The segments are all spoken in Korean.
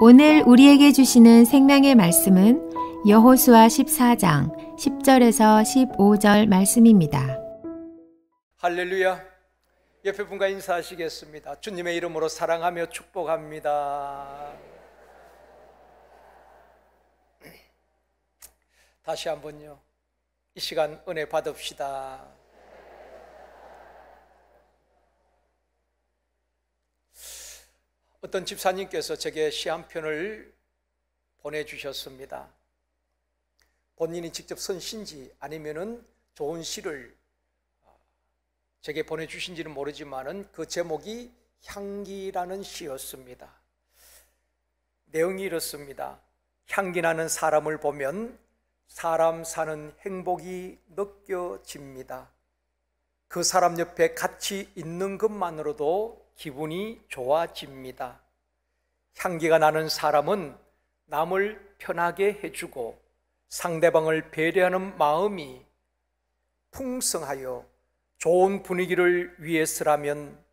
오늘 우리에게 주시는 생명의 말씀은 여호수아 14장 10절에서 15절 말씀입니다. 할렐루야. 옆에 분과 인사하시겠습니다. 주님의 이름으로 사랑하며 축복합니다. 다시 한번요, 이 시간 은혜 받읍시다. 어떤 집사님께서 제게 시 한 편을 보내주셨습니다. 본인이 직접 쓴 시인지 아니면은 좋은 시를 제게 보내주신지는 모르지만은 그 제목이 향기라는 시였습니다. 내용이 이렇습니다. 향기 나는 사람을 보면 사람 사는 행복이 느껴집니다. 그 사람 옆에 같이 있는 것만으로도 기분이 좋아집니다. 향기가 나는 사람은 남을 편하게 해주고 상대방을 배려하는 마음이 풍성하여 좋은 분위기를 위해서라면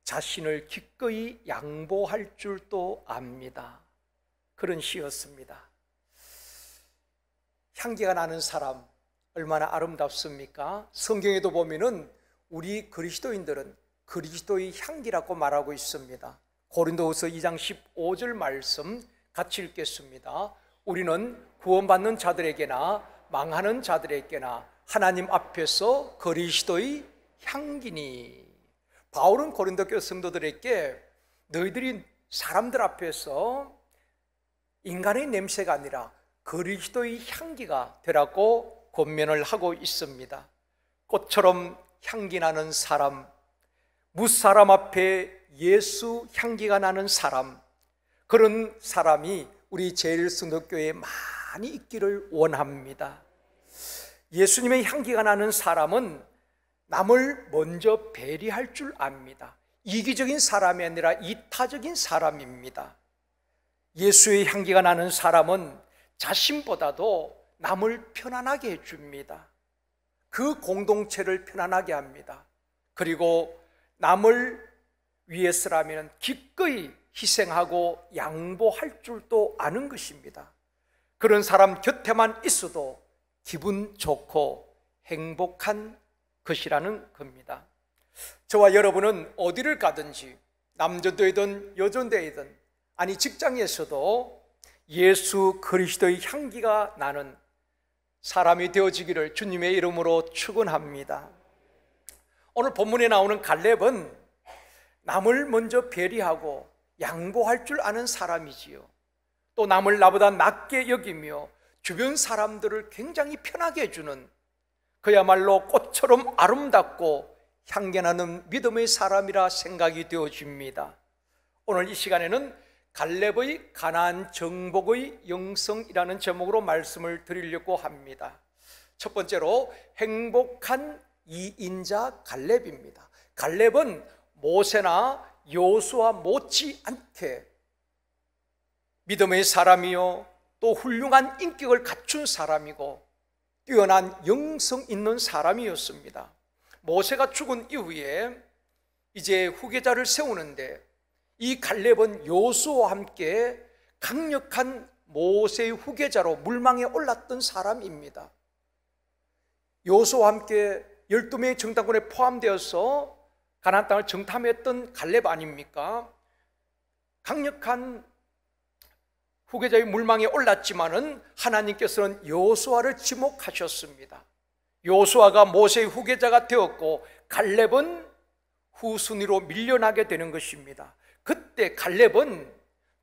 자신을 기꺼이 양보할 줄도 압니다. 그런 시였습니다. 향기가 나는 사람 얼마나 아름답습니까? 성경에도 보면은 우리 그리스도인들은 그리스도의 향기라고 말하고 있습니다. 고린도후서 2장 15절 말씀 같이 읽겠습니다. 우리는 구원받는 자들에게나 망하는 자들에게나 하나님 앞에서 그리스도의 향기니. 바울은 고린도 교회 성도들에게 너희들이 사람들 앞에서 인간의 냄새가 아니라 그리스도의 향기가 되라고 권면을 하고 있습니다. 꽃처럼 향기 나는 사람, 무사람 앞에 예수 향기가 나는 사람, 그런 사람이 우리 제일성도교회에 많이 있기를 원합니다. 예수님의 향기가 나는 사람은 남을 먼저 배려할 줄 압니다. 이기적인 사람이 아니라 이타적인 사람입니다. 예수의 향기가 나는 사람은 자신보다도 남을 편안하게 해줍니다. 그 공동체를 편안하게 합니다. 그리고 남을 위해서라면 기꺼이 희생하고 양보할 줄도 아는 것입니다. 그런 사람 곁에만 있어도 기분 좋고 행복한 것이라는 겁니다. 저와 여러분은 어디를 가든지 남전도이든 여전도이든 아니 직장에서도 예수 그리스도의 향기가 나는 사람이 되어지기를 주님의 이름으로 축원합니다. 오늘 본문에 나오는 갈렙은 남을 먼저 배려하고 양보할 줄 아는 사람이지요. 또 남을 나보다 낮게 여기며 주변 사람들을 굉장히 편하게 해주는 그야말로 꽃처럼 아름답고 향기나는 믿음의 사람이라 생각이 되어집니다. 오늘 이 시간에는 갈렙의 가나안 정복의 영성이라는 제목으로 말씀을 드리려고 합니다. 첫 번째로 행복한 이인자 갈렙입니다. 갈렙은 모세나 여호수아 못지 않게 믿음의 사람이요 또 훌륭한 인격을 갖춘 사람이고 뛰어난 영성 있는 사람이었습니다. 모세가 죽은 이후에 이제 후계자를 세우는데 이 갈렙은 여호수아와 함께 강력한 모세의 후계자로 물망에 올랐던 사람입니다. 여호수아와 함께 12명의 정탐꾼에 포함되어서 가나안 땅을 정탐했던 갈렙 아닙니까? 강력한 후계자의 물망에 올랐지만은 하나님께서는 여호수아를 지목하셨습니다. 여호수아가 모세의 후계자가 되었고 갈렙은 후순위로 밀려나게 되는 것입니다. 그때 갈렙은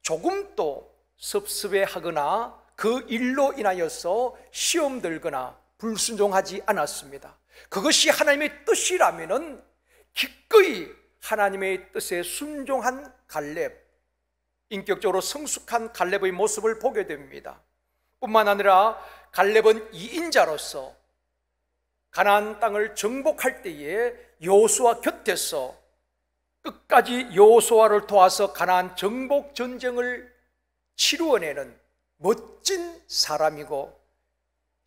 조금도 섭섭해하거나 그 일로 인하여서 시험 들거나 불순종하지 않았습니다. 그것이 하나님의 뜻이라면은 기꺼이 하나님의 뜻에 순종한 갈렙, 인격적으로 성숙한 갈렙의 모습을 보게 됩니다. 뿐만 아니라 갈렙은 이인자로서 가나안 땅을 정복할 때에 여호수아 곁에서 끝까지 여호수아를 도와서 가나안 정복 전쟁을 치루어내는 멋진 사람이고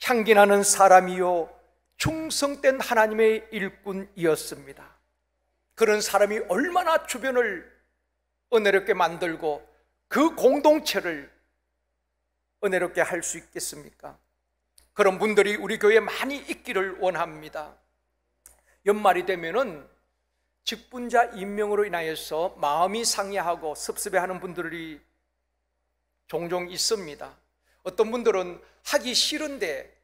향기나는 사람이요 충성된 하나님의 일꾼이었습니다. 그런 사람이 얼마나 주변을 은혜롭게 만들고 그 공동체를 은혜롭게 할 수 있겠습니까? 그런 분들이 우리 교회에 많이 있기를 원합니다. 연말이 되면은 직분자 임명으로 인하여서 마음이 상해하고 섭섭해하는 분들이 종종 있습니다. 어떤 분들은 하기 싫은데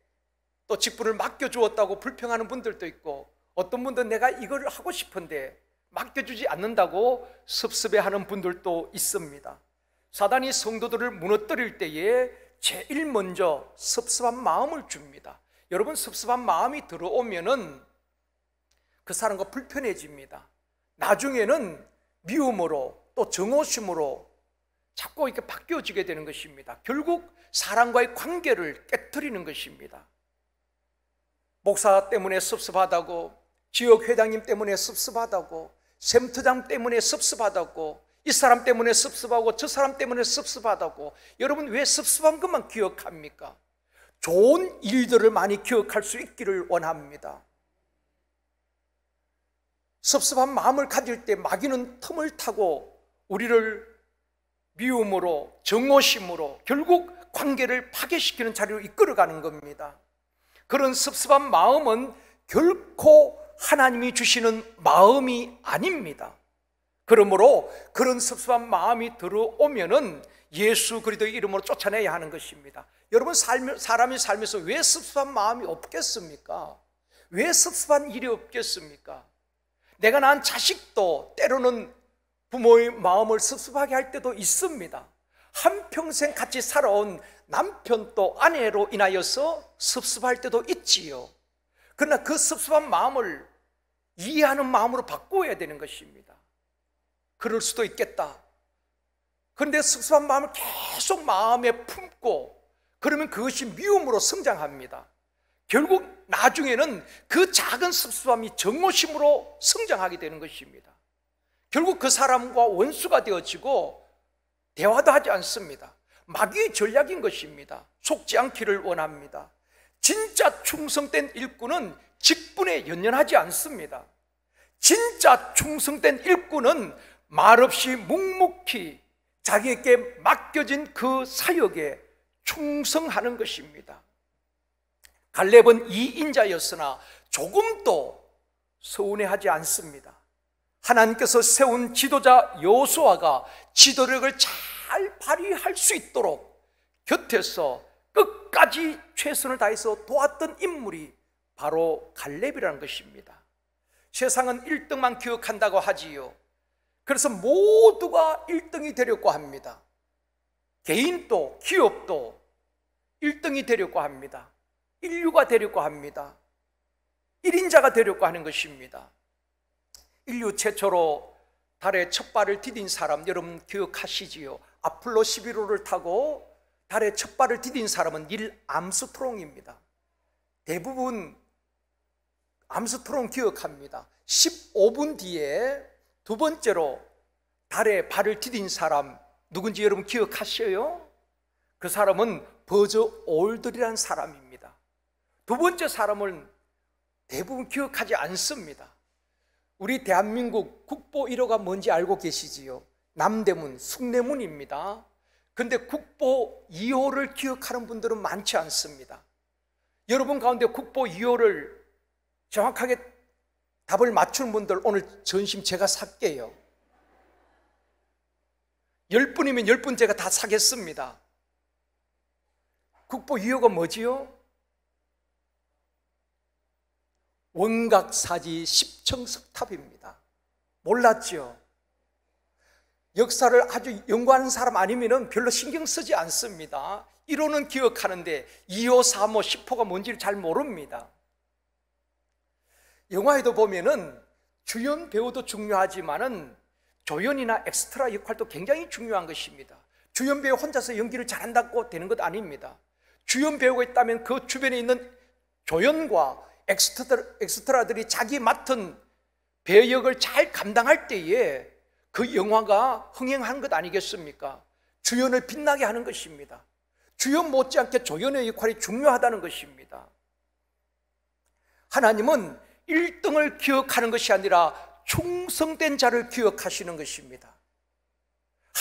또 직분을 맡겨주었다고 불평하는 분들도 있고, 어떤 분들은 내가 이걸 하고 싶은데 맡겨주지 않는다고 섭섭해하는 분들도 있습니다. 사단이 성도들을 무너뜨릴 때에 제일 먼저 섭섭한 마음을 줍니다. 여러분, 섭섭한 마음이 들어오면은 그 사람과 불편해집니다. 나중에는 미움으로 또 정오심으로 자꾸 이렇게 바뀌어지게 되는 것입니다. 결국 사람과의 관계를 깨트리는 것입니다. 목사 때문에 섭섭하다고, 지역 회장님 때문에 섭섭하다고, 샘터장 때문에 섭섭하다고, 이 사람 때문에 섭섭하고 저 사람 때문에 섭섭하다고. 여러분, 왜 섭섭한 것만 기억합니까? 좋은 일들을 많이 기억할 수 있기를 원합니다. 섭섭한 마음을 가질 때 마귀는 틈을 타고 우리를 미움으로, 정오심으로 결국 관계를 파괴시키는 자리로 이끌어가는 겁니다. 그런 섭섭한 마음은 결코 하나님이 주시는 마음이 아닙니다. 그러므로 그런 섭섭한 마음이 들어오면은 예수 그리스도의 이름으로 쫓아내야 하는 것입니다. 여러분, 사람이 살면서 왜 섭섭한 마음이 없겠습니까? 왜 섭섭한 일이 없겠습니까? 내가 낳은 자식도 때로는 부모의 마음을 섭섭하게 할 때도 있습니다. 한평생 같이 살아온 남편도 아내로 인하여서 섭섭할 때도 있지요. 그러나 그 섭섭한 마음을 이해하는 마음으로 바꾸어야 되는 것입니다. 그럴 수도 있겠다. 그런데 섭섭한 마음을 계속 마음에 품고 그러면 그것이 미움으로 성장합니다. 결국 나중에는 그 작은 섭섭함이 정오심으로 성장하게 되는 것입니다. 결국 그 사람과 원수가 되어지고 대화도 하지 않습니다. 마귀의 전략인 것입니다. 속지 않기를 원합니다. 진짜 충성된 일꾼은 직분에 연연하지 않습니다. 진짜 충성된 일꾼은 말없이 묵묵히 자기에게 맡겨진 그 사역에 충성하는 것입니다. 갈렙은 이인자였으나 조금도 서운해하지 않습니다. 하나님께서 세운 지도자 여호수아가 지도력을 잘 발휘할 수 있도록 곁에서 끝까지 최선을 다해서 도왔던 인물이 바로 갈렙이라는 것입니다. 세상은 1등만 기억한다고 하지요. 그래서 모두가 1등이 되려고 합니다. 개인도 기업도 1등이 되려고 합니다. 인류가 되려고 합니다. 1인자가 되려고 하는 것입니다. 인류 최초로 달에 첫 발을 디딘 사람 여러분 기억하시지요? 아폴로 11호를 타고 달에 첫 발을 디딘 사람은 닐 암스트롱입니다. 대부분 암스트롱 기억합니다. 15분 뒤에 두 번째로 달에 발을 디딘 사람 누군지 여러분 기억하셔요? 그 사람은 버저 올드리라는 사람입니다. 두 번째 사람은 대부분 기억하지 않습니다. 우리 대한민국 국보 1호가 뭔지 알고 계시지요? 남대문, 숭례문입니다. 그런데 국보 2호를 기억하는 분들은 많지 않습니다. 여러분 가운데 국보 2호를 정확하게 답을 맞추는 분들 오늘 전심 제가 살게요. 10분이면 10분 제가 다 사겠습니다. 국보 2호가 뭐지요? 원각사지 10청석탑입니다. 몰랐죠? 역사를 아주 연구하는 사람 아니면 별로 신경 쓰지 않습니다. 1호는 기억하는데 2호, 3호, 10호가 뭔지를 잘 모릅니다. 영화에도 보면은 주연 배우도 중요하지만은 조연이나 엑스트라 역할도 굉장히 중요한 것입니다. 주연 배우 혼자서 연기를 잘한다고 되는 것 아닙니다. 주연 배우가 있다면 그 주변에 있는 조연과 엑스트라들이 자기 맡은 배역을 잘 감당할 때에 그 영화가 흥행하는 것 아니겠습니까? 주연을 빛나게 하는 것입니다. 주연 못지않게 조연의 역할이 중요하다는 것입니다. 하나님은 1등을 기억하는 것이 아니라 충성된 자를 기억하시는 것입니다.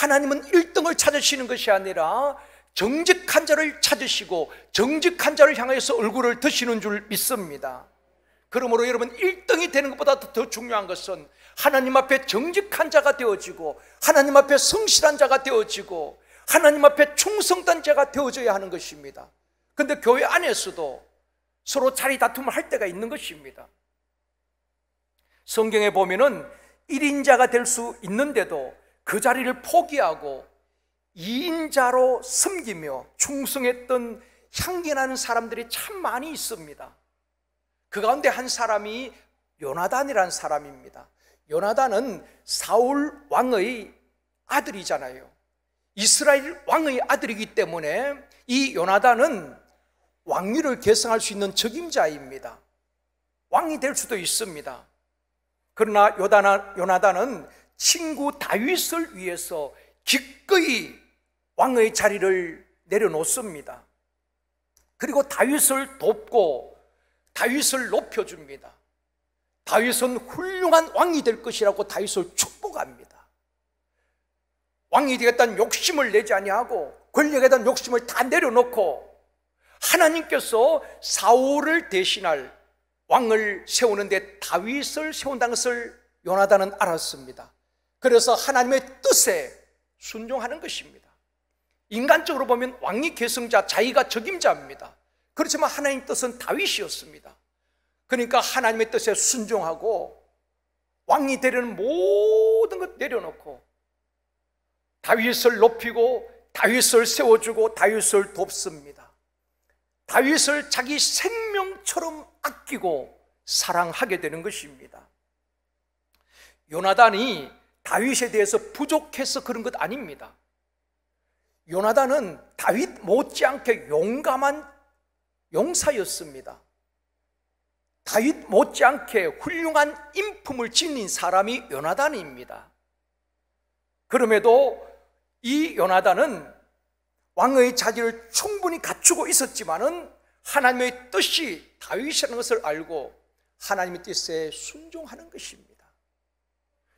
하나님은 1등을 찾으시는 것이 아니라 정직한 자를 찾으시고 정직한 자를 향해서 얼굴을 드시는 줄 믿습니다. 그러므로 여러분, 1등이 되는 것보다 더 중요한 것은 하나님 앞에 정직한 자가 되어지고 하나님 앞에 성실한 자가 되어지고 하나님 앞에 충성된 자가 되어져야 하는 것입니다. 그런데 교회 안에서도 서로 자리 다툼을 할 때가 있는 것입니다. 성경에 보면은 1인자가 될 수 있는데도 그 자리를 포기하고 2인자로 섬기며 충성했던 향기나는 사람들이 참 많이 있습니다. 그 가운데 한 사람이 요나단이라는 사람입니다. 요나단은 사울 왕의 아들이잖아요. 이스라엘 왕의 아들이기 때문에 이 요나단은 왕위를 계승할 수 있는 적임자입니다. 왕이 될 수도 있습니다. 그러나 요나단은 친구 다윗을 위해서 기꺼이 왕의 자리를 내려놓습니다. 그리고 다윗을 돕고 다윗을 높여줍니다. 다윗은 훌륭한 왕이 될 것이라고 다윗을 축복합니다. 왕이 되겠다는 욕심을 내지 아니하고 권력에 대한 욕심을 다 내려놓고 하나님께서 사울을 대신할 왕을 세우는데 다윗을 세운다는 것을 요나단은 알았습니다. 그래서 하나님의 뜻에 순종하는 것입니다. 인간적으로 보면 왕위 계승자, 자기가 적임자입니다. 그렇지만 하나님 뜻은 다윗이었습니다. 그러니까 하나님의 뜻에 순종하고 왕이 되려는 모든 것 내려놓고 다윗을 높이고 다윗을 세워주고 다윗을 돕습니다. 다윗을 자기 생명처럼 아끼고 사랑하게 되는 것입니다. 요나단이 다윗에 대해서 부족해서 그런 것 아닙니다. 요나단은 다윗 못지않게 용감한 용사였습니다. 다윗 못지않게 훌륭한 인품을 지닌 사람이 요나단입니다. 그럼에도 이 요나단은 왕의 자질을 충분히 갖추고 있었지만은 하나님의 뜻이 다윗이라는 것을 알고 하나님의 뜻에 순종하는 것입니다.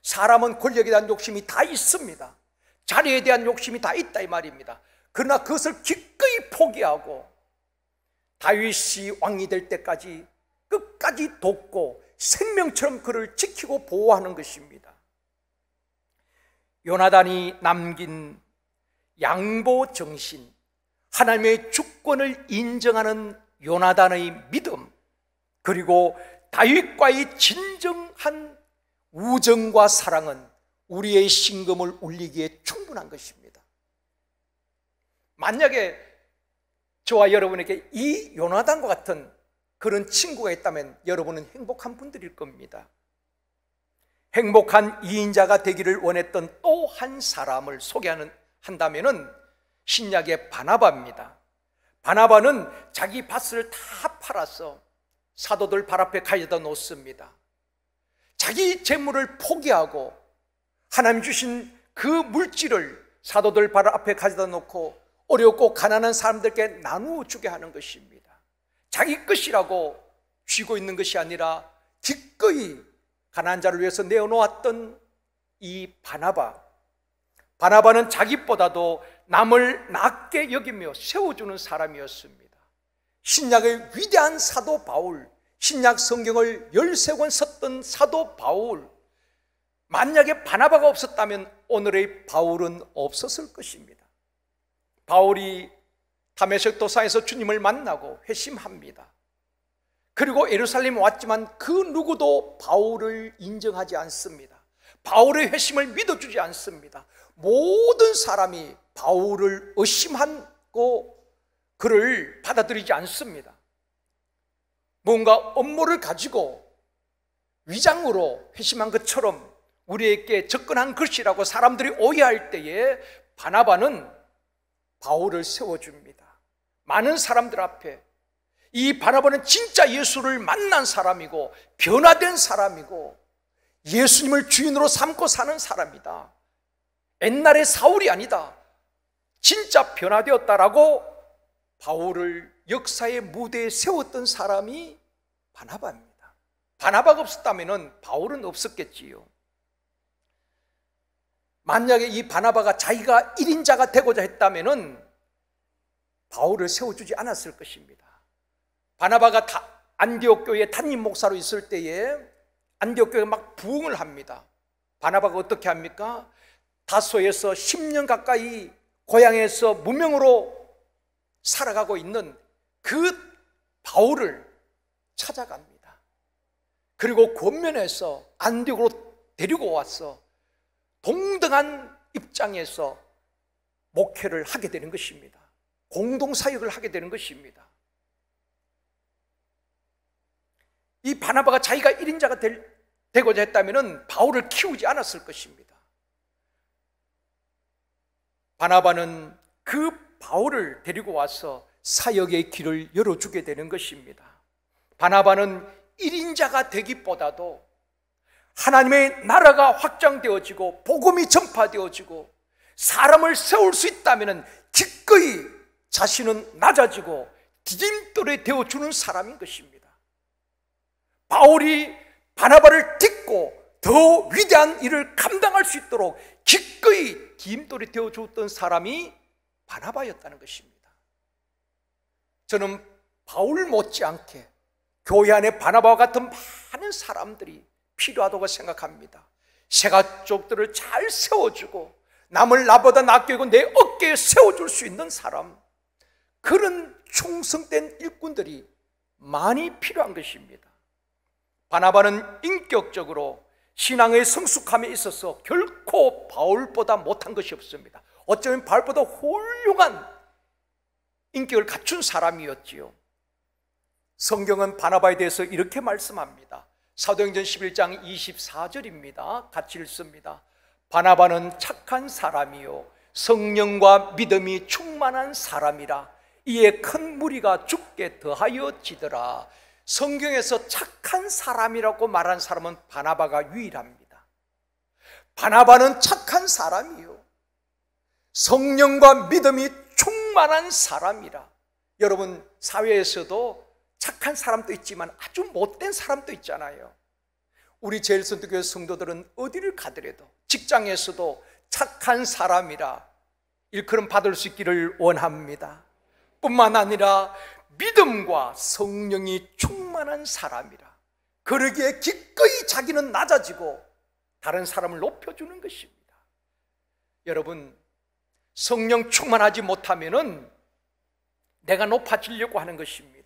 사람은 권력에 대한 욕심이 다 있습니다. 자리에 대한 욕심이 다 있다 이 말입니다. 그러나 그것을 기꺼이 포기하고 다윗이 왕이 될 때까지 끝까지 돕고 생명처럼 그를 지키고 보호하는 것입니다. 요나단이 남긴 양보 정신, 하나님의 주권을 인정하는 요나단의 믿음, 그리고 다윗과의 진정한 우정과 사랑은 우리의 심금을 울리기에 충분한 것입니다. 만약에 저와 여러분에게 이 요나단과 같은 그런 친구가 있다면 여러분은 행복한 분들일 겁니다. 행복한 2인자가 되기를 원했던 또 한 사람을 소개한다면은 신약의 바나바입니다. 바나바는 자기 밭을 다 팔아서 사도들 발 앞에 가져다 놓습니다. 자기 재물을 포기하고 하나님 주신 그 물질을 사도들 발 앞에 가져다 놓고 어렵고 가난한 사람들께 나누어 주게 하는 것입니다. 자기 것이라고 쥐고 있는 것이 아니라 기꺼이 가난한 자를 위해서 내어놓았던 이 바나바는 자기보다도 남을 낮게 여기며 세워주는 사람이었습니다. 신약의 위대한 사도 바울, 신약 성경을 13권 썼던 사도 바울, 만약에 바나바가 없었다면 오늘의 바울은 없었을 것입니다. 바울이 다메섹 도상에서 주님을 만나고 회심합니다. 그리고 예루살렘에 왔지만 그 누구도 바울을 인정하지 않습니다. 바울의 회심을 믿어주지 않습니다. 모든 사람이 바울을 의심하고 그를 받아들이지 않습니다. 뭔가 업무를 가지고 위장으로 회심한 것처럼 우리에게 접근한 것이라고 사람들이 오해할 때에 바나바는 바울을 세워줍니다. 많은 사람들 앞에 이 바나바는 진짜 예수를 만난 사람이고 변화된 사람이고 예수님을 주인으로 삼고 사는 사람이다. 옛날의 사울이 아니다. 진짜 변화되었다라고 바울을 역사의 무대에 세웠던 사람이 바나바입니다. 바나바가 없었다면 바울은 없었겠지요. 만약에 이 바나바가 자기가 1인자가 되고자 했다면은 바울을 세워주지 않았을 것입니다. 바나바가 안디옥 교회 담임 목사로 있을 때에 안디옥 교회가 막 부흥을 합니다. 바나바가 어떻게 합니까? 다소에서 10년 가까이 고향에서 무명으로 살아가고 있는 그 바울을 찾아갑니다. 그리고 권면해서 안디옥으로 데리고 와서 동등한 입장에서 목회를 하게 되는 것입니다. 공동사역을 하게 되는 것입니다. 이 바나바가 자기가 1인자가 되고자 했다면 바울을 키우지 않았을 것입니다. 바나바는 그 바울을 데리고 와서 사역의 길을 열어주게 되는 것입니다. 바나바는 1인자가 되기보다도 하나님의 나라가 확장되어지고 복음이 전파되어지고 사람을 세울 수 있다면 기꺼이 자신은 낮아지고 디딤돌이 되어주는 사람인 것입니다. 바울이 바나바를 딛고 더 위대한 일을 감당할 수 있도록 기꺼이 디딤돌이 되어주었던 사람이 바나바였다는 것입니다. 저는 바울 못지않게 교회 안에 바나바와 같은 많은 사람들이 필요하다고 생각합니다. 새가족들을 잘 세워주고 남을 나보다 낫게 여기고 내 어깨에 세워줄 수 있는 사람, 그런 충성된 일꾼들이 많이 필요한 것입니다. 바나바는 인격적으로 신앙의 성숙함에 있어서 결코 바울보다 못한 것이 없습니다. 어쩌면 바울보다 훌륭한 인격을 갖춘 사람이었지요. 성경은 바나바에 대해서 이렇게 말씀합니다. 사도행전 11장 24절입니다. 같이 읽습니다. 바나바는 착한 사람이요 성령과 믿음이 충만한 사람이라 이에 큰 무리가 죽게 더하여지더라. 성경에서 착한 사람이라고 말한 사람은 바나바가 유일합니다. 바나바는 착한 사람이요 성령과 믿음이 충만한 사람이라. 여러분, 사회에서도 착한 사람도 있지만 아주 못된 사람도 있잖아요. 우리 제일선교회 성도들은 어디를 가더라도 직장에서도 착한 사람이라 일컬음 받을 수 있기를 원합니다. 뿐만 아니라 믿음과 성령이 충만한 사람이라 그러기에 기꺼이 자기는 낮아지고 다른 사람을 높여주는 것입니다. 여러분, 성령 충만하지 못하면은 내가 높아지려고 하는 것입니다.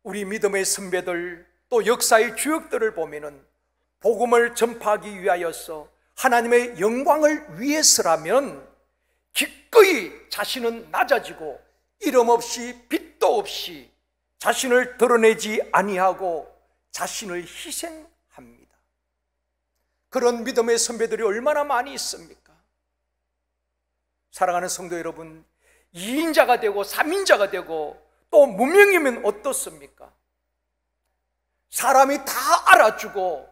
우리 믿음의 선배들 또 역사의 주역들을 보면은 복음을 전파하기 위하여서 하나님의 영광을 위해서라면 기꺼이 자신은 낮아지고 이름 없이 빚도 없이 자신을 드러내지 아니하고 자신을 희생합니다. 그런 믿음의 선배들이 얼마나 많이 있습니까? 사랑하는 성도 여러분, 2인자가 되고 3인자가 되고 또 무명이면 어떻습니까? 사람이 다 알아주고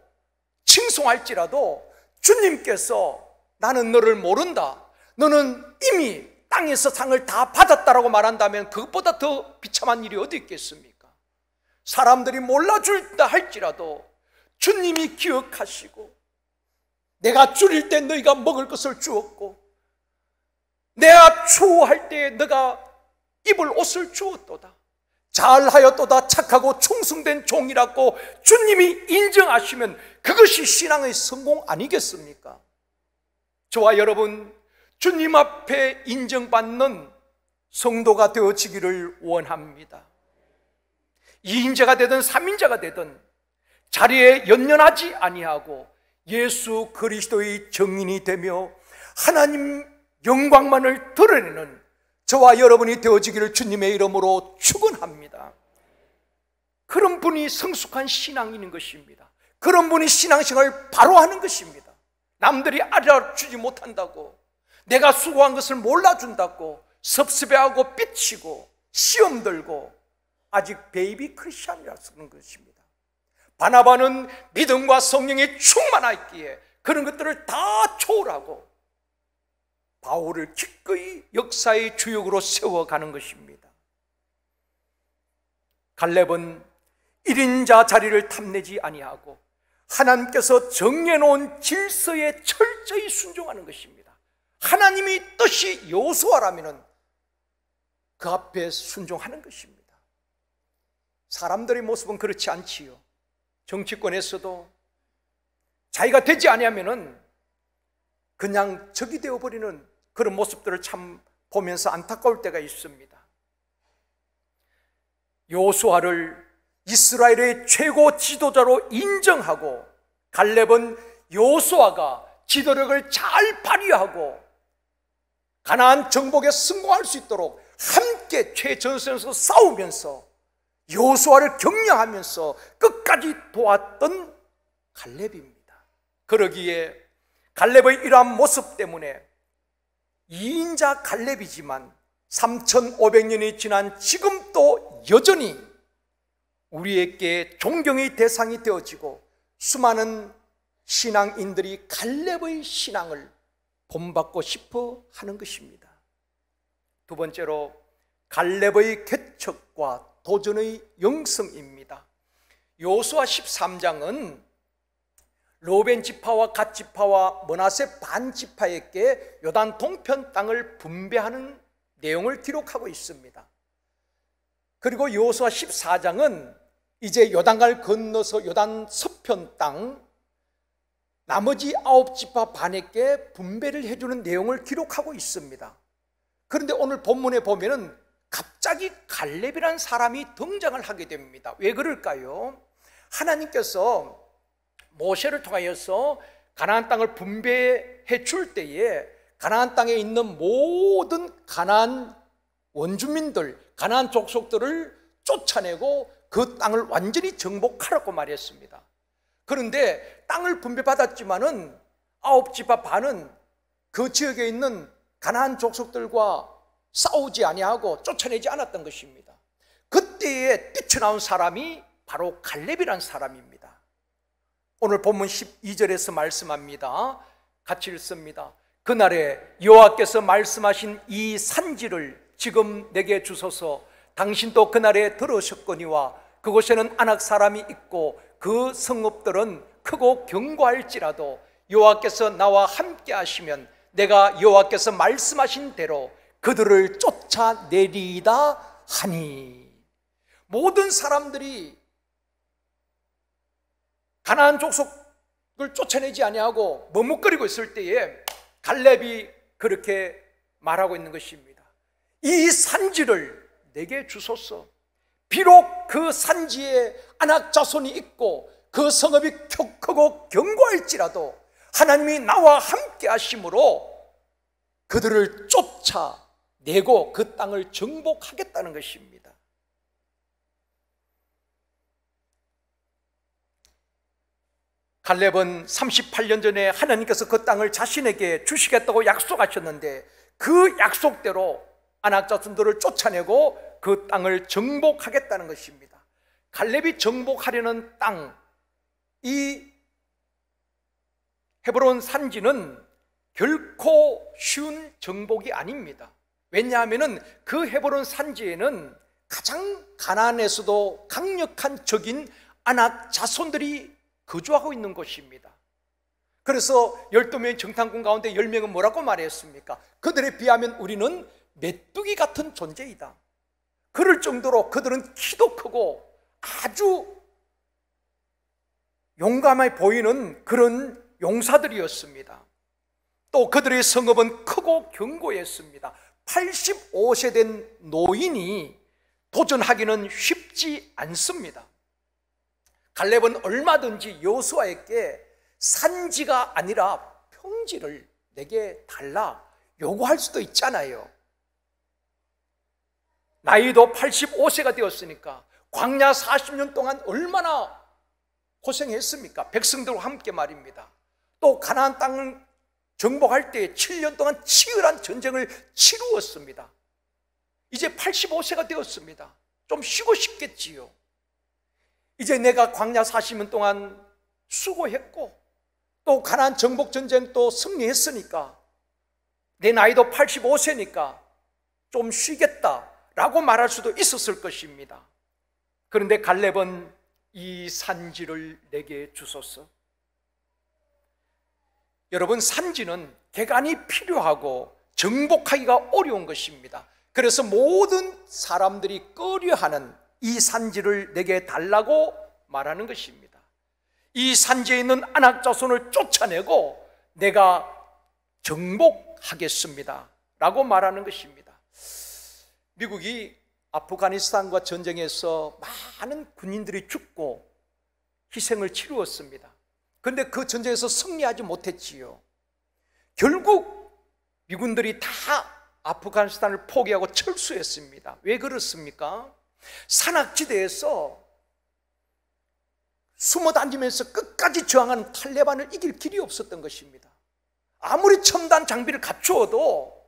칭송할지라도 주님께서 나는 너를 모른다, 너는 이미 땅에서 상을 다 받았다라고 말한다면 그것보다 더 비참한 일이 어디 있겠습니까? 사람들이 몰라줄다 할지라도 주님이 기억하시고 내가 줄일 때 너희가 먹을 것을 주었고 내가 추워할 때 너가 입을 옷을 주었도다. 잘하였도다 착하고 충성된 종이라고 주님이 인정하시면 그것이 신앙의 성공 아니겠습니까? 저와 여러분, 주님 앞에 인정받는 성도가 되어지기를 원합니다. 2인자가 되든 3인자가 되든 자리에 연연하지 아니하고 예수 그리스도의 증인이 되며 하나님 영광만을 드러내는 저와 여러분이 되어지기를 주님의 이름으로 축원합니다. 그런 분이 성숙한 신앙인인 것입니다. 그런 분이 신앙생활을 바로 하는 것입니다. 남들이 알아주지 못한다고, 내가 수고한 것을 몰라준다고 섭섭해하고 삐치고 시험 들고 아직 베이비 크리스찬이라는 것입니다. 바나바는 믿음과 성령이 충만하기에 그런 것들을 다 초월하고 바울을 기꺼이 역사의 주역으로 세워가는 것입니다. 갈렙은 1인자 자리를 탐내지 아니하고 하나님께서 정해놓은 질서에 철저히 순종하는 것입니다. 하나님이 뜻이 여호수아라면 그 앞에 순종하는 것입니다. 사람들의 모습은 그렇지 않지요. 정치권에서도 자기가 되지 아니하면은 그냥 적이 되어버리는 그런 모습들을 참 보면서 안타까울 때가 있습니다. 여호수아를 이스라엘의 최고 지도자로 인정하고 갈렙은 여호수아가 지도력을 잘 발휘하고 가나안 정복에 성공할 수 있도록 함께 최전선에서 싸우면서 여호수아를 격려하면서 끝까지 도왔던 갈렙입니다. 그러기에 갈렙의 이러한 모습 때문에 2인자 갈렙이지만 3,500년이 지난 지금도 여전히 우리에게 존경의 대상이 되어지고 수많은 신앙인들이 갈렙의 신앙을 본받고 싶어 하는 것입니다. 두 번째로 갈렙의 개척과 도전의 영성입니다. 여호수아 13장은 르우벤 지파와 갓 지파와 므낫세 반 지파에게 요단 동편 땅을 분배하는 내용을 기록하고 있습니다. 그리고 여호수아 14장은 이제 요단강을 건너서 요단 서편 땅 나머지 9지파 반에게 분배를 해주는 내용을 기록하고 있습니다. 그런데 오늘 본문에 보면은 갑자기 갈렙이라는 사람이 등장을 하게 됩니다. 왜 그럴까요? 하나님께서 모세를 통하여서 가나안 땅을 분배해 줄 때에 가나안 땅에 있는 모든 가나안 원주민들, 가나안 족속들을 쫓아내고 그 땅을 완전히 정복하라고 말했습니다. 그런데 땅을 분배받았지만은 9지파 반은 그 지역에 있는 가나안 족속들과 싸우지 아니하고 쫓아내지 않았던 것입니다. 그때에 뛰쳐나온 사람이 바로 갈렙이라는 사람입니다. 오늘 본문 12절에서 말씀합니다. 같이 읽습니다. 그날에 여호와께서 말씀하신 이 산지를 지금 내게 주소서. 당신도 그날에 들으셨거니와 그곳에는 아낙 사람이 있고 그 성읍들은 크고 견고할지라도 여호와께서 나와 함께 하시면 내가 여호와께서 말씀하신 대로 그들을 쫓아내리이다 하니. 모든 사람들이 가나안 족속을 쫓아내지 아니하고 머뭇거리고 있을 때에 갈렙이 그렇게 말하고 있는 것입니다. 이 산지를 내게 주소서. 비록 그 산지에 아낙 자손이 있고 그 성읍이 크고 견고할지라도 하나님이 나와 함께 하심으로 그들을 쫓아내고 그 땅을 정복하겠다는 것입니다. 갈렙은 38년 전에 하나님께서 그 땅을 자신에게 주시겠다고 약속하셨는데 그 약속대로 아낙 자손들을 쫓아내고 그 땅을 정복하겠다는 것입니다. 갈렙이 정복하려는 땅, 이 헤브론 산지는 결코 쉬운 정복이 아닙니다. 왜냐하면 그 헤브론 산지에는 가장 가나안에서도 강력한 적인 아낙 자손들이 거주하고 있는 곳입니다. 그래서 12명의 정탐꾼 가운데 10명은 뭐라고 말했습니까? 그들에 비하면 우리는 메뚜기 같은 존재이다. 그럴 정도로 그들은 키도 크고 아주 용감해 보이는 그런 용사들이었습니다. 또 그들의 성읍은 크고 견고했습니다. 85세 된 노인이 도전하기는 쉽지 않습니다. 갈렙은 얼마든지 여호수아에게 산지가 아니라 평지를 내게 달라 요구할 수도 있잖아요. 나이도 85세가 되었으니까 광야 40년 동안 얼마나 고생했습니까? 백성들과 함께 말입니다. 또 가나안 땅을 정복할 때 7년 동안 치열한 전쟁을 치루었습니다. 이제 85세가 되었습니다. 좀 쉬고 싶겠지요. 이제 내가 광야 40년 동안 수고했고 또 가나안 정복 전쟁도 승리했으니까 내 나이도 85세니까 좀 쉬겠다라고 말할 수도 있었을 것입니다. 그런데 갈렙은 이 산지를 내게 주소서. 여러분, 산지는 개간이 필요하고 정복하기가 어려운 것입니다. 그래서 모든 사람들이 꺼려하는 이 산지를 내게 달라고 말하는 것입니다. 이 산지에 있는 안악자손을 쫓아내고 내가 정복하겠습니다 라고 말하는 것입니다. 미국이 아프가니스탄과 전쟁에서 많은 군인들이 죽고 희생을 치루었습니다. 그런데 그 전쟁에서 승리하지 못했지요. 결국 미군들이 다 아프가니스탄을 포기하고 철수했습니다. 왜 그렇습니까? 산악지대에서 숨어 다니면서 끝까지 저항하는 탈레반을 이길 길이 없었던 것입니다. 아무리 첨단 장비를 갖추어도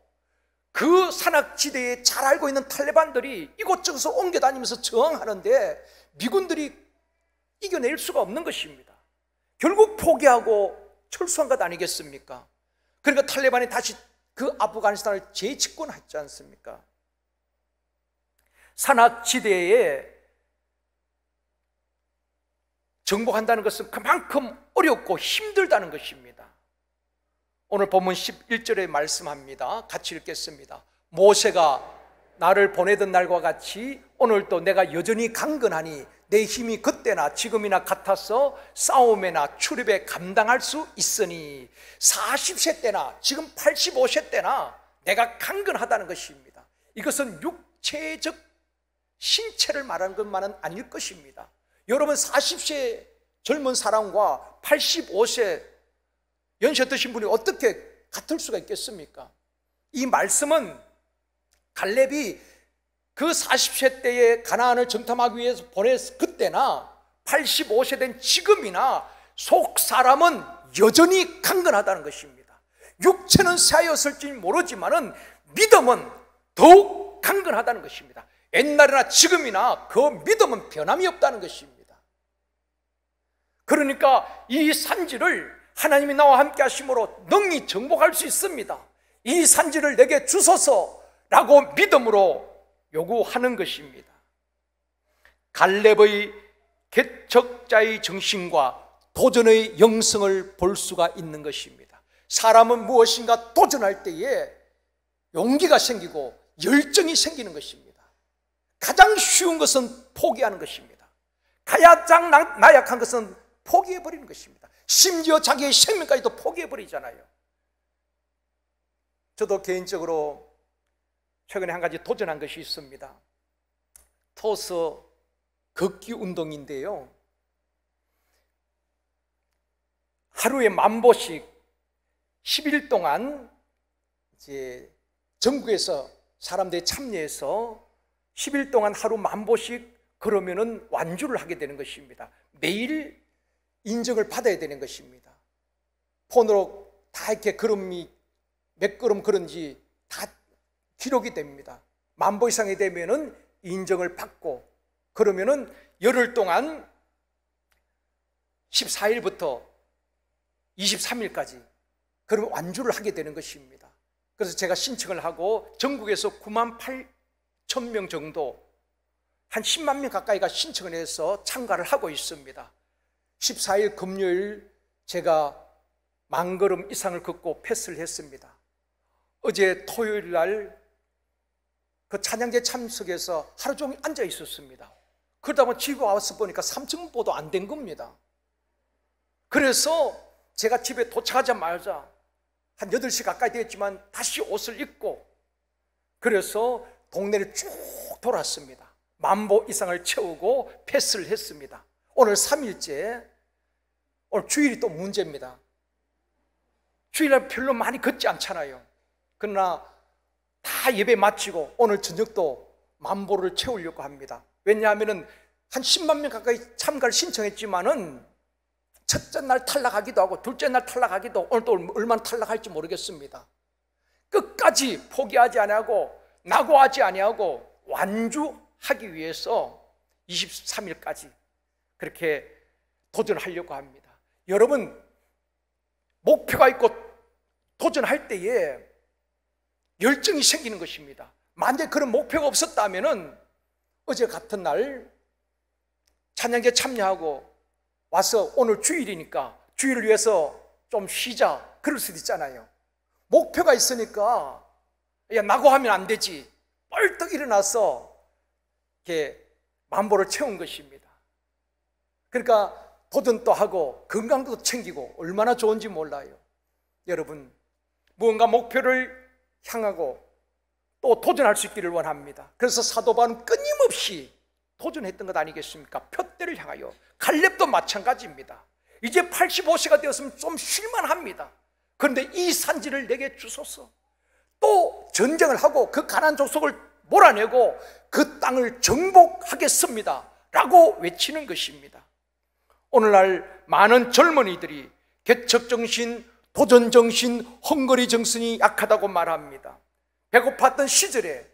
그 산악지대에 잘 알고 있는 탈레반들이 이곳저곳 옮겨 다니면서 저항하는데 미군들이 이겨낼 수가 없는 것입니다. 결국 포기하고 철수한 것 아니겠습니까? 그러니까 탈레반이 다시 그 아프가니스탄을 재집권했지 않습니까? 산악지대에 정복한다는 것은 그만큼 어렵고 힘들다는 것입니다. 오늘 본문 11절에 말씀합니다. 같이 읽겠습니다. 모세가 나를 보내던 날과 같이 오늘도 내가 여전히 강건하니 내 힘이 그때나 지금이나 같아서 싸움에나 출입에 감당할 수 있으니 40세 때나 지금 85세 때나 내가 강건하다는 것입니다. 이것은 육체적 신체를 말하는 것만은 아닐 것입니다. 여러분, 40세 젊은 사람과 85세 연세 드신 분이 어떻게 같을 수가 있겠습니까? 이 말씀은 갈렙이 그 40세 때에 가나안을 정탐하기 위해서 보냈을 그때나 85세 된 지금이나 속 사람은 여전히 강건하다는 것입니다. 육체는 쇠하였을지 모르지만은 믿음은 더욱 강건하다는 것입니다. 옛날이나 지금이나 그 믿음은 변함이 없다는 것입니다. 그러니까 이 산지를 하나님이 나와 함께 하심으로 능히 정복할 수 있습니다. 이 산지를 내게 주소서라고 믿음으로 요구하는 것입니다. 갈렙의 개척자의 정신과 도전의 영성을 볼 수가 있는 것입니다. 사람은 무엇인가 도전할 때에 용기가 생기고 열정이 생기는 것입니다. 가장 쉬운 것은 포기하는 것입니다. 가장 나약한 것은 포기해버리는 것입니다. 심지어 자기의 생명까지도 포기해버리잖아요. 저도 개인적으로 최근에 한 가지 도전한 것이 있습니다. 토스 걷기 운동인데요, 하루에 10,000보씩 10일 동안 이제 전국에서 사람들이 참여해서 10일 동안 하루 10,000보씩 걸으면은 완주를 하게 되는 것입니다. 매일 인정을 받아야 되는 것입니다. 폰으로 다 이렇게 걸음이 몇 걸음 걸은지 다 기록이 됩니다. 10,000보 이상이 되면은 인정을 받고, 그러면은 열흘 동안 14일부터 23일까지 그러면 완주를 하게 되는 것입니다. 그래서 제가 신청을 하고 전국에서 98,000명 정도, 한 10만 명 가까이가 신청을 해서 참가를 하고 있습니다. 14일 금요일 제가 10,000걸음 이상을 걷고 패스를 했습니다. 어제 토요일 날 그 찬양제 참석해서 하루 종일 앉아 있었습니다. 그러다 보니 집에 와서 보니까 3,000보도 안 된 겁니다. 그래서 제가 집에 도착하자마자 한 8시 가까이 되었지만 다시 옷을 입고 그래서 동네를 쭉 돌았습니다. 10,000보 이상을 채우고 패스를 했습니다. 오늘 3일째, 오늘 주일이 또 문제입니다. 주일날 별로 많이 걷지 않잖아요. 그러나 다 예배 마치고 오늘 저녁도 10,000보를 채우려고 합니다. 왜냐하면 한 10만 명 가까이 참가를 신청했지만은 첫째 날 탈락하기도 하고 둘째 날 탈락하기도 하고 오늘 또 얼마나 탈락할지 모르겠습니다. 끝까지 포기하지 아니하고 낙오하지 아니하고 완주하기 위해서 23일까지 그렇게 도전하려고 합니다. 여러분, 목표가 있고 도전할 때에 열정이 생기는 것입니다. 만약에 그런 목표가 없었다면 어제 같은 날 찬양제 참여하고 와서 오늘 주일이니까 주일을 위해서 좀 쉬자, 그럴 수도 있잖아요. 목표가 있으니까 야, 나고 하면 안 되지, 벌떡 일어나서 이렇게 만보를 채운 것입니다. 그러니까 도전도 하고 건강도 챙기고 얼마나 좋은지 몰라요. 여러분, 무언가 목표를 향하고 또 도전할 수 있기를 원합니다. 그래서 사도 바울은 끊임없이 도전했던 것 아니겠습니까? 표대를 향하여. 갈렙도 마찬가지입니다. 이제 85세가 되었으면 좀 쉴만합니다. 그런데 이 산지를 내게 주소서. 또 전쟁을 하고 그 가나안 족속을 몰아내고 그 땅을 정복하겠습니다 라고 외치는 것입니다. 오늘날 많은 젊은이들이 개척정신, 도전정신, 헝거리 정신이 약하다고 말합니다. 배고팠던 시절에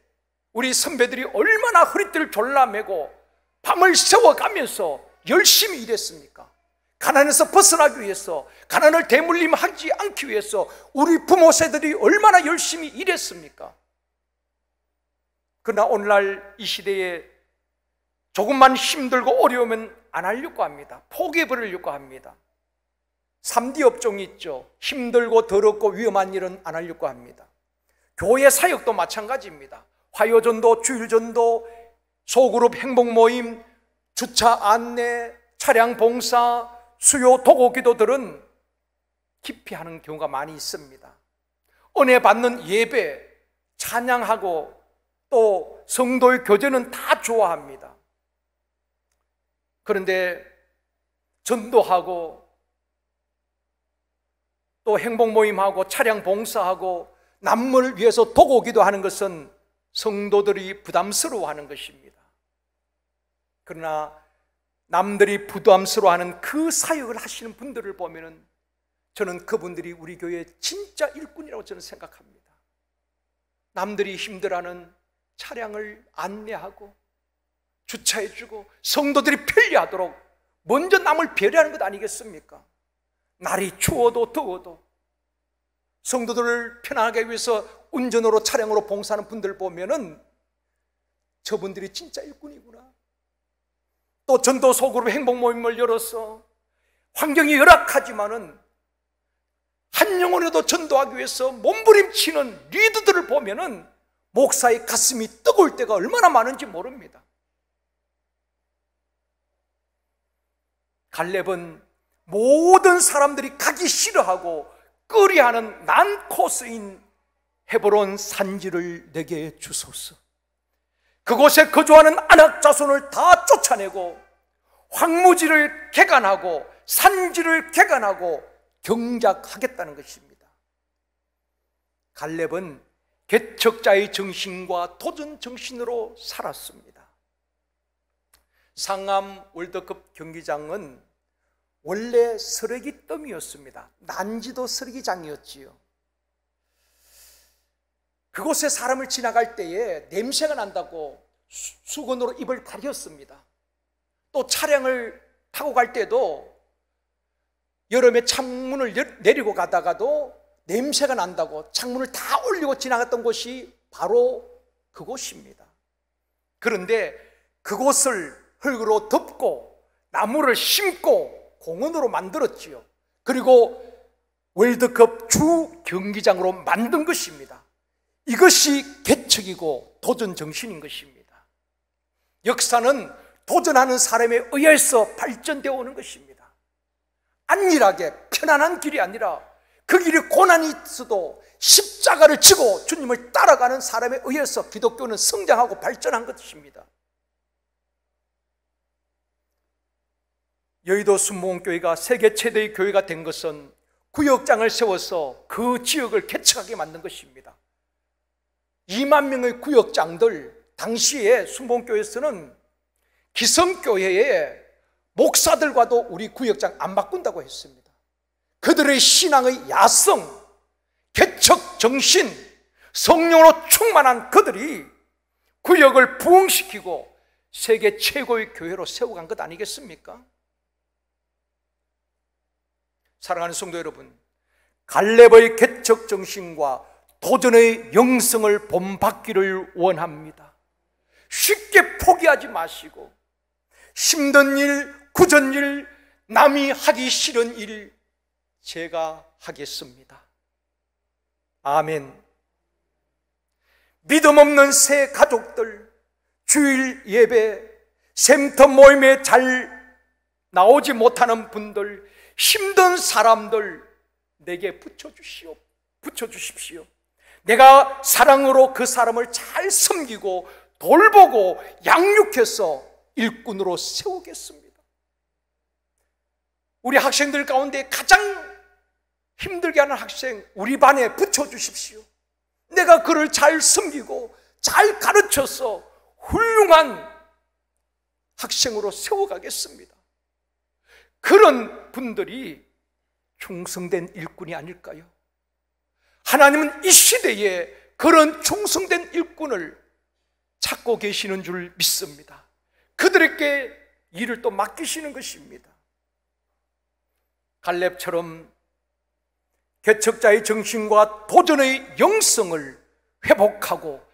우리 선배들이 얼마나 허리띠를 졸라매고 밤을 새워가면서 열심히 일했습니까? 가난에서 벗어나기 위해서, 가난을 대물림하지 않기 위해서 우리 부모 세대들이 얼마나 열심히 일했습니까? 그러나 오늘날 이 시대에 조금만 힘들고 어려우면 안 하려고 합니다. 포기해버리려고 합니다. 3D 업종이 있죠. 힘들고 더럽고 위험한 일은 안 하려고 합니다. 교회 사역도 마찬가지입니다. 화요전도, 주일전도, 소그룹 행복 모임, 주차 안내, 차량 봉사, 수요 도고 기도들은 깊이 하는 경우가 많이 있습니다. 은혜 받는 예배, 찬양하고 또 성도의 교제는 다 좋아합니다. 그런데 전도하고 또 행복 모임하고 차량 봉사하고 남을 위해서 도고 기도하는 것은 성도들이 부담스러워하는 것입니다. 그러나 남들이 부담스러워하는 그 사역을 하시는 분들을 보면은 저는 그분들이 우리 교회의 진짜 일꾼이라고 저는 생각합니다. 남들이 힘들어하는 차량을 안내하고 주차해주고 성도들이 편리하도록 먼저 남을 배려하는 것 아니겠습니까? 날이 추워도 더워도 성도들을 편하게 위해서 운전으로 차량으로 봉사하는 분들 보면은 저분들이 진짜 일꾼이구나. 또 전도 소그룹 행복 모임을 열어서 환경이 열악하지만은 한 영혼에도 전도하기 위해서 몸부림치는 리더들을 보면은 목사의 가슴이 뜨거울 때가 얼마나 많은지 모릅니다. 갈렙은 모든 사람들이 가기 싫어하고 꺼리하는 난코스인 헤브론 산지를 내게 주소서. 그곳에 거주하는 아낙 자손을 다 쫓아내고 황무지를 개간하고 산지를 개간하고 경작하겠다는 것입니다. 갈렙은 개척자의 정신과 도전 정신으로 살았습니다. 상암 월드컵 경기장은 원래 쓰레기 더미였습니다. 난지도 쓰레기장이었지요. 그곳에 사람을 지나갈 때에 냄새가 난다고 수건으로 입을 가렸습니다. 또 차량을 타고 갈 때도 여름에 창문을 내리고 가다가도 냄새가 난다고 창문을 다 올리고 지나갔던 곳이 바로 그곳입니다. 그런데 그곳을 흙으로 덮고 나무를 심고 공원으로 만들었지요. 그리고 월드컵 주 경기장으로 만든 것입니다. 이것이 개척이고 도전 정신인 것입니다. 역사는 도전하는 사람에 의해서 발전되어 오는 것입니다. 안일하게 편안한 길이 아니라 그 길이 고난이 있어도 십자가를 지고 주님을 따라가는 사람에 의해서 기독교는 성장하고 발전한 것입니다. 여의도 순복음교회가 세계 최대의 교회가 된 것은 구역장을 세워서 그 지역을 개척하게 만든 것입니다. 2만 명의 구역장들, 당시에 순복음교회에서는 기성교회의 목사들과도 우리 구역장 안 바꾼다고 했습니다. 그들의 신앙의 야성, 개척 정신, 성령으로 충만한 그들이 구역을 부흥시키고 세계 최고의 교회로 세워간 것 아니겠습니까? 사랑하는 성도 여러분, 갈렙의 개척 정신과 도전의 영성을 본받기를 원합니다. 쉽게 포기하지 마시고 힘든 일, 굳은 일, 남이 하기 싫은 일, 제가 하겠습니다. 아멘. 믿음 없는 새 가족들, 주일 예배, 샘터 모임에 잘 나오지 못하는 분들, 힘든 사람들 내게 붙여주십시오. 내가 사랑으로 그 사람을 잘 섬기고 돌보고 양육해서 일꾼으로 세우겠습니다. 우리 학생들 가운데 가장 힘들게 하는 학생 우리 반에 붙여주십시오. 내가 그를 잘 섬기고 잘 가르쳐서 훌륭한 학생으로 세워가겠습니다. 그런 분들이 충성된 일꾼이 아닐까요? 하나님은 이 시대에 그런 충성된 일꾼을 찾고 계시는 줄 믿습니다. 그들에게 일을 또 맡기시는 것입니다. 갈렙처럼 개척자의 정신과 도전의 영성을 회복하고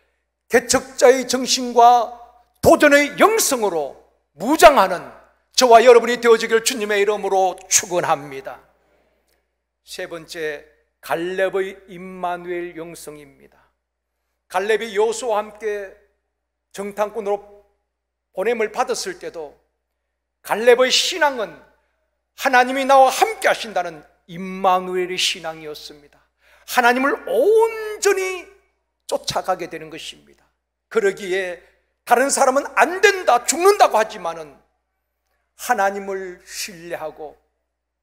개척자의 정신과 도전의 영성으로 무장하는 저와 여러분이 되어지길 주님의 이름으로 축원합니다. 세 번째, 갈렙의 임마누엘 영성입니다. 갈렙이 여호수아와 함께 정탐꾼으로 보냄을 받았을 때도 갈렙의 신앙은 하나님이 나와 함께 하신다는 임마누엘의 신앙이었습니다. 하나님을 온전히 쫓아가게 되는 것입니다. 그러기에 다른 사람은 안 된다, 죽는다고 하지만은 하나님을 신뢰하고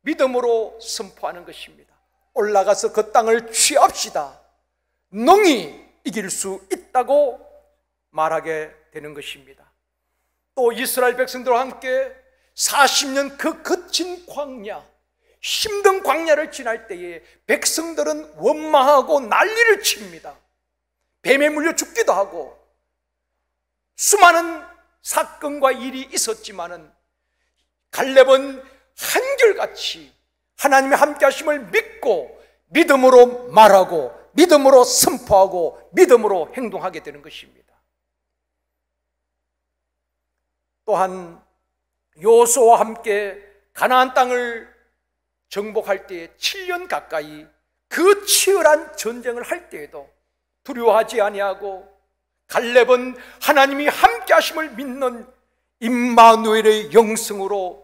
믿음으로 선포하는 것입니다. 올라가서 그 땅을 취합시다. 능히 이길 수 있다고 말하게 되는 것입니다. 또 이스라엘 백성들과 함께 40년 그 거친 광야, 힘든 광야를 지날 때에 백성들은 원망하고 난리를 칩니다. 뱀에 물려 죽기도 하고 수많은 사건과 일이 있었지만은 갈렙은 한결같이 하나님의 함께 하심을 믿고 믿음으로 말하고 믿음으로 선포하고 믿음으로 행동하게 되는 것입니다. 또한 여호수아와 함께 가나안 땅을 정복할 때에 7년 가까이 그 치열한 전쟁을 할 때에도 두려워하지 아니하고 갈렙은 하나님이 함께 하심을 믿는 임마누엘의 영성으로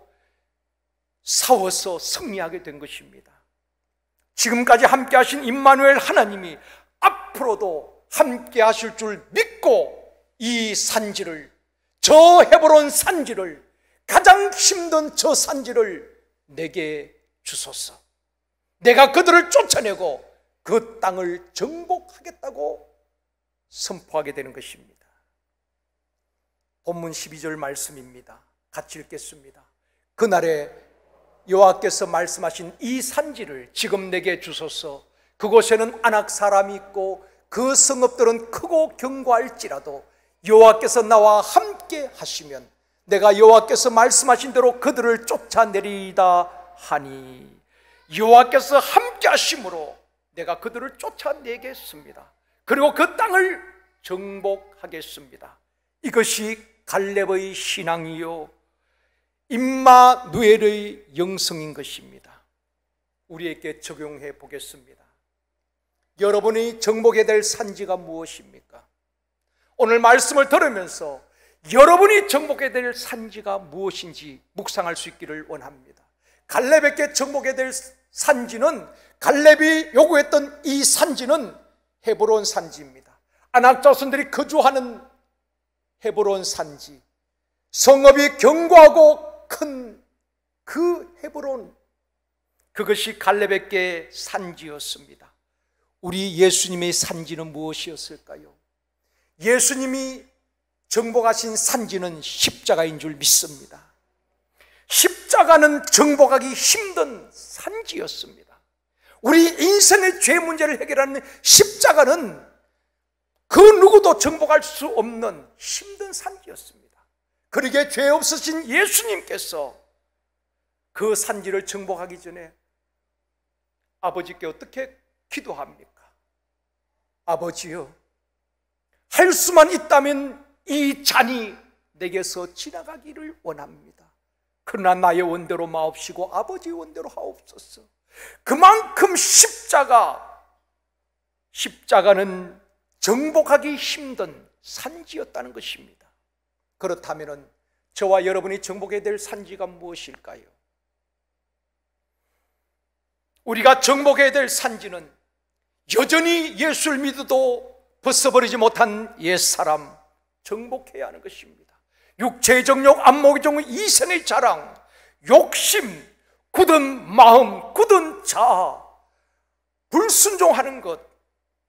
싸워서 승리하게 된 것입니다. 지금까지 함께 하신 임마누엘 하나님이 앞으로도 함께 하실 줄 믿고 이 산지를, 저 헤브론 산지를, 가장 힘든 저 산지를 내게 주소서. 내가 그들을 쫓아내고 그 땅을 정복하겠다고 선포하게 되는 것입니다. 본문 12절 말씀입니다. 같이 읽겠습니다. 그날에 여호와께서 말씀하신 이 산지를 지금 내게 주소서. 그곳에는 아낙 사람이 있고 그 성읍들은 크고 견고할지라도 여호와께서 나와 함께 하시면 내가 여호와께서 말씀하신 대로 그들을 쫓아내리이다 하니, 여호와께서 함께 하심으로 내가 그들을 쫓아내겠습니다. 그리고 그 땅을 정복하겠습니다. 이것이 갈렙의 신앙이요 임마누엘의 영성인 것입니다. 우리에게 적용해 보겠습니다. 여러분이 정복해야 될 산지가 무엇입니까? 오늘 말씀을 들으면서 여러분이 정복해야 될 산지가 무엇인지 묵상할 수 있기를 원합니다. 갈렙에게 정복해야 될 산지는, 갈렙이 요구했던 이 산지는 헤브론 산지입니다. 아낙 자손들이 거주하는 헤브론 산지, 성읍이 견고하고 큰 그 헤브론, 그것이 갈렙에게 산지였습니다. 우리 예수님의 산지는 무엇이었을까요? 예수님이 정복하신 산지는 십자가인 줄 믿습니다. 십자가는 정복하기 힘든 산지였습니다. 우리 인생의 죄 문제를 해결하는 십자가는 그 누구도 정복할 수 없는 힘든 산지였습니다. 그러기에 죄 없으신 예수님께서 그 산지를 정복하기 전에 아버지께 어떻게 기도합니까? 아버지여, 할 수만 있다면 이 잔이 내게서 지나가기를 원합니다. 그러나 나의 원대로 마옵시고 아버지의 원대로 하옵소서. 그만큼 십자가는 정복하기 힘든 산지였다는 것입니다. 그렇다면 저와 여러분이 정복해야 될 산지가 무엇일까요? 우리가 정복해야 될 산지는 여전히 예수를 믿어도 벗어버리지 못한 옛사람 정복해야 하는 것입니다. 육체의 정욕, 안목의 정욕, 이생의 자랑, 욕심, 굳은 마음, 굳은 자아, 불순종하는 것,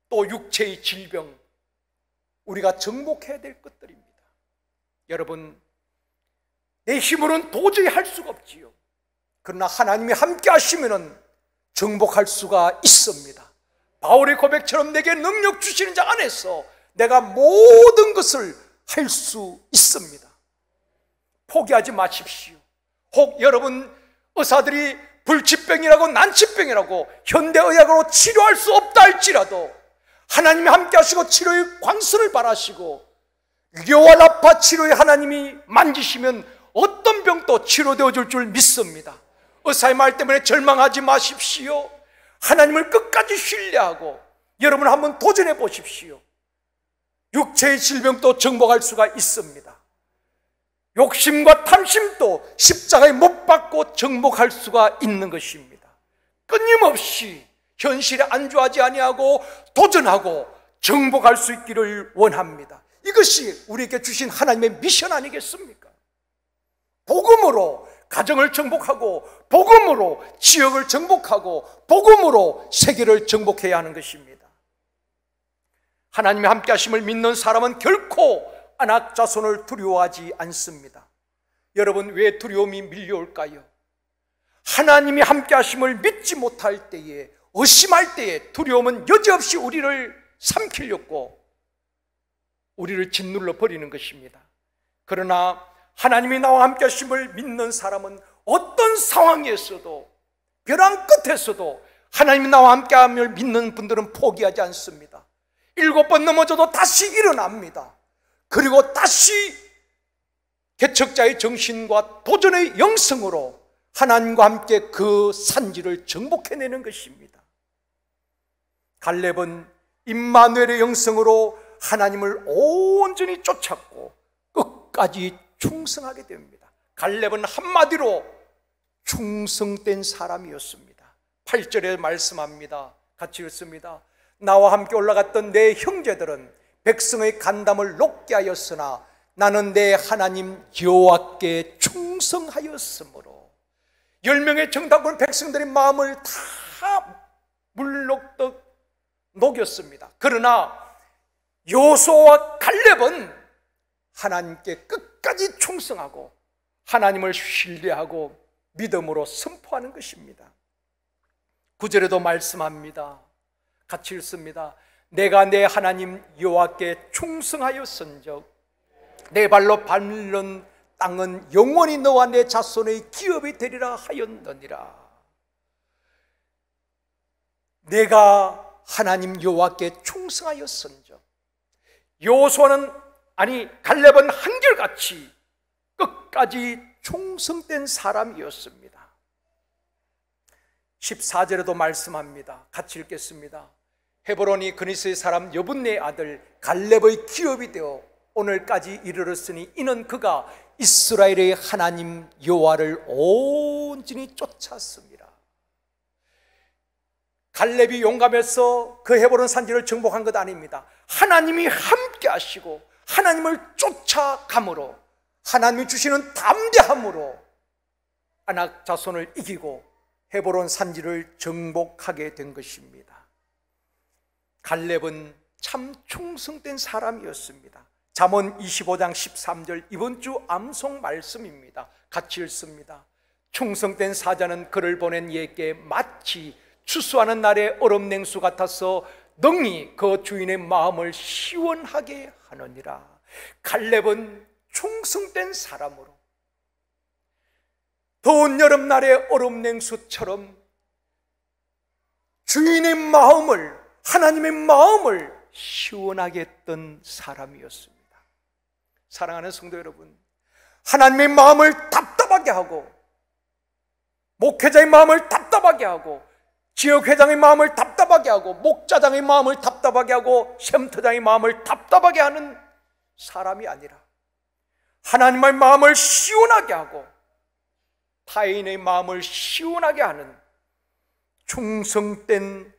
또 육체의 질병, 우리가 정복해야 될 것들입니다. 여러분, 내 힘으로는 도저히 할 수가 없지요. 그러나 하나님이 함께 하시면 정복할 수가 있습니다. 바울의 고백처럼 내게 능력 주시는 자 안에서 내가 모든 것을 할 수 있습니다. 포기하지 마십시오. 혹 여러분 의사들이 불치병이라고 난치병이라고 현대의학으로 치료할 수 없다 할지라도 하나님이 함께 하시고 치료의 광선을 발하시고 료와라파 치료의 하나님이 만지시면 어떤 병도 치료되어 줄 줄 믿습니다. 의사의 말 때문에 절망하지 마십시오. 하나님을 끝까지 신뢰하고 여러분 한번 도전해 보십시오. 육체의 질병도 정복할 수가 있습니다. 욕심과 탐심도 십자가에 못 박고 정복할 수가 있는 것입니다. 끊임없이 현실에 안주하지 아니하고 도전하고 정복할 수 있기를 원합니다. 이것이 우리에게 주신 하나님의 미션 아니겠습니까? 복음으로 가정을 정복하고 복음으로 지역을 정복하고 복음으로 세계를 정복해야 하는 것입니다. 하나님의 함께 하심을 믿는 사람은 결코 안악자손을 두려워하지 않습니다. 여러분, 왜 두려움이 밀려올까요? 하나님이 함께 하심을 믿지 못할 때에, 의심할 때에 두려움은 여지없이 우리를 삼키려고 우리를 짓눌러 버리는 것입니다. 그러나 하나님이 나와 함께 하심을 믿는 사람은 어떤 상황에서도, 벼랑 끝에서도 하나님이 나와 함께 함을 믿는 분들은 포기하지 않습니다. 7번 넘어져도 다시 일어납니다. 그리고 다시 개척자의 정신과 도전의 영성으로 하나님과 함께 그 산지를 정복해내는 것입니다. 갈렙은 임마누엘의 영성으로 하나님을 온전히 쫓았고 끝까지 충성하게 됩니다. 갈렙은 한마디로 충성된 사람이었습니다. 8절에 말씀합니다. 같이 읽습니다. 나와 함께 올라갔던 내 형제들은 백성의 간담을 높게 하였으나 나는 내 하나님 여호와께 충성하였으므로 10명의 정탐꾼 백성들의 마음을 다 물녹듯 녹였습니다. 그러나 여호수아와 갈렙은 하나님께 끝까지 충성하고 하나님을 신뢰하고 믿음으로 선포하는 것입니다. 9절에도 말씀합니다. 같이 읽습니다. 내가 내 하나님 여호와께 충성하였은즉 내 발로 밟는 땅은 영원히 너와 내 자손의 기업이 되리라 하였느니라. 내가 하나님 여호와께 충성하였은즉, 여호수아는 갈렙은 한결같이 끝까지 충성된 사람이었습니다. 14절에도 말씀합니다. 같이 읽겠습니다. 헤브론이 그니스의 사람 여분네의 아들 갈렙의 기업이 되어 오늘까지 이르렀으니 이는 그가 이스라엘의 하나님 여호와를 온전히 쫓았습니다. 갈렙이 용감해서 그 헤브론 산지를 정복한 것 아닙니다. 하나님이 함께 하시고 하나님을 쫓아감으로, 하나님이 주시는 담대함으로 아낙 자손을 이기고 헤브론 산지를 정복하게 된 것입니다. 갈렙은 참 충성된 사람이었습니다. 잠언 25장 13절 이번 주 암송 말씀입니다. 같이 읽습니다. 충성된 사자는 그를 보낸 이에게 마치 추수하는 날의 얼음 냉수 같아서 능히 그 주인의 마음을 시원하게 하느니라. 갈렙은 충성된 사람으로 더운 여름날의 얼음 냉수처럼 주인의 마음을, 하나님의 마음을 시원하게 했던 사람이었습니다. 사랑하는 성도 여러분, 하나님의 마음을 답답하게 하고 목회자의 마음을 답답하게 하고 지역회장의 마음을 답답하게 하고 목자장의 마음을 답답하게 하고 쉼터장의 마음을 답답하게 하는 사람이 아니라 하나님의 마음을 시원하게 하고 타인의 마음을 시원하게 하는 충성된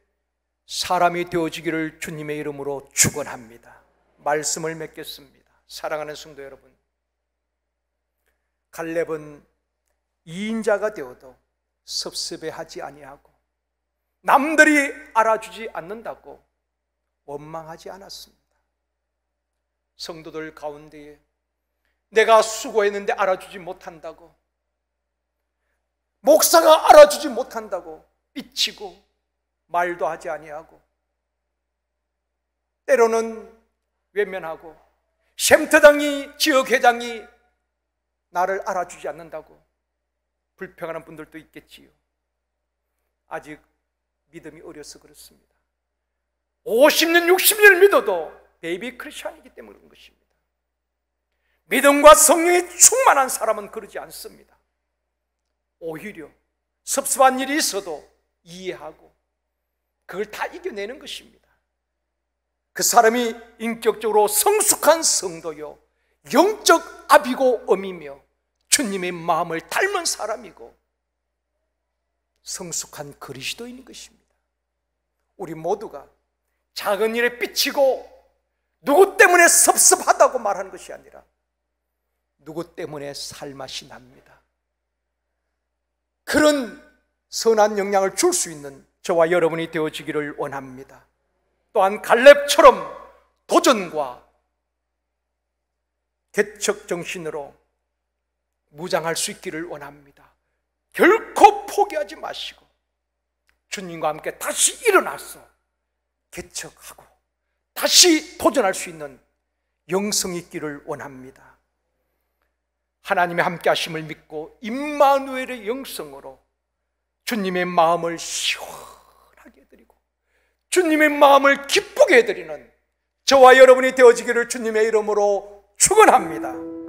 사람이 되어지기를 주님의 이름으로 축원합니다. 말씀을 맺겠습니다. 사랑하는 성도 여러분, 갈렙은 2인자가 되어도 섭섭해하지 아니하고 남들이 알아주지 않는다고 원망하지 않았습니다. 성도들 가운데에 내가 수고했는데 알아주지 못한다고, 목사가 알아주지 못한다고 삐치고 말도 하지 아니하고 때로는 외면하고 쉼터장이 지역회장이 나를 알아주지 않는다고 불평하는 분들도 있겠지요. 아직 믿음이 어려서 그렇습니다. 50년 60년을 믿어도 베이비 크리스천이기 때문에 그런 것입니다. 믿음과 성령이 충만한 사람은 그러지 않습니다. 오히려 섭섭한 일이 있어도 이해하고 그걸 다 이겨내는 것입니다. 그 사람이 인격적으로 성숙한 성도요, 영적 아비고 어미며 주님의 마음을 닮은 사람이고 성숙한 그리스도인인 것입니다. 우리 모두가 작은 일에 삐치고 누구 때문에 섭섭하다고 말하는 것이 아니라 누구 때문에 살맛이 납니다. 그런 선한 영향을 줄 수 있는 저와 여러분이 되어지기를 원합니다. 또한 갈렙처럼 도전과 개척 정신으로 무장할 수 있기를 원합니다. 결코 포기하지 마시고 주님과 함께 다시 일어나서 개척하고 다시 도전할 수 있는 영성이 있기를 원합니다. 하나님의 함께 하심을 믿고 임마누엘의 영성으로 주님의 마음을 시원하게 해드리고 주님의 마음을 기쁘게 해드리는 저와 여러분이 되어지기를 주님의 이름으로 축원합니다.